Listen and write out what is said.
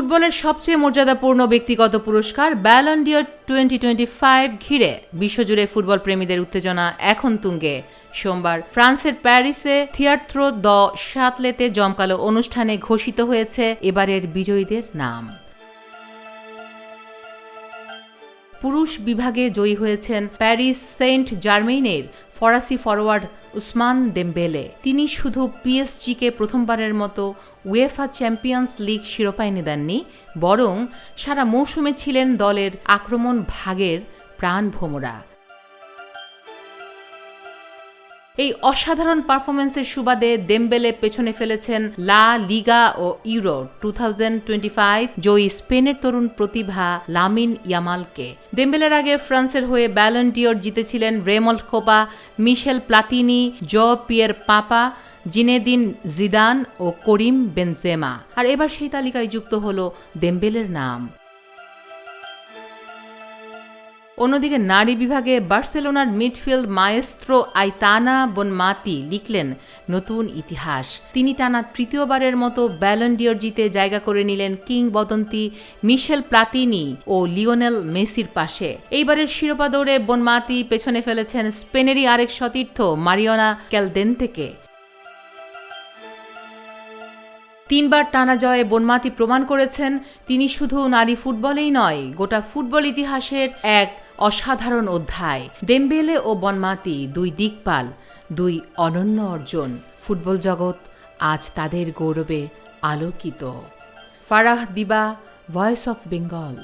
ফুটবলের সবচেয়ে মর্যাদাপূর্ণ ব্যক্তিগত পুরস্কার ব্যালন ডি'র 2025 ঘিরে বিশ্বজুড়ে ফুটবল প্রেমীদের উত্তেজনা এখন তুঙ্গে। সোমবার ফ্রান্সের প্যারিসে থিয়েত্র দ্য শাতলেতে জমকালো অনুষ্ঠানে ঘোষিত হয়েছে এবারের বিজয়ীদের নাম। পুরুষ বিভাগে জয়ী হয়েছেন প্যারিস সেন্ট জার্মেইনের ফরাসি ফরোয়ার্ড উসমান দেমবেলে। তিনি শুধু পিএসজিকে প্রথমবারের মতো উয়েফা চ্যাম্পিয়ন্স লিগ শিরোপা এনে দেননি, বরং সারা মৌসুমে ছিলেন দলের আক্রমণ ভাগের প্রাণভোমরা। এই অসাধারণ পারফরম্যান্সের সুবাদে দেমবেলে পেছনে ফেলেছেন লা লিগা ও ইউরো 2025 জয়ী স্পেনের তরুণ প্রতিভা লামিন ইয়ামালকে। দেমবেলের আগে ফ্রান্সের হয়ে ব্যালন ডি'র জিতেছিলেন Raymond Kopa, Michel Platini, Pierre Papin, Zinedine Zidane ও করিম বেনজেমা। আর এবার সেই তালিকায় যুক্ত হল দেমবেলের নাম। অন্যদিকে নারী বিভাগে বার্সেলোনার মিডফিল্ড মায়েস্ত্রো আইতানা বনমাতি লিখলেন নতুন ইতিহাস। তিনি টানা তৃতীয়বারের মতো ব্যালন ডি'র জিতে জায়গা করে নিলেন কিংবদন্তি মিশেল প্লাতিনি ও লিওনেল মেসির পাশে। এইবারের শিরোপা দৌড়ে বনমাতি পেছনে ফেলেছেন স্পেনেরই আরেক সতীর্থ মারিওনা ক্যালদেন্তেকে। 3 বার টানা জয়ে বনমাতি প্রমাণ করেছেন তিনি শুধু নারী ফুটবলেই নয়, গোটা ফুটবল ইতিহাসের এক অসাধারণ অধ্যায়। দেমবেলে ও বনমাতি দুই দিকপাল, দুই অনন্য অর্জন। ফুটবল জগৎ আজ তাদের গৌরবে আলোকিত। ফারাহ দিবা, ভয়েস অফ বেঙ্গল।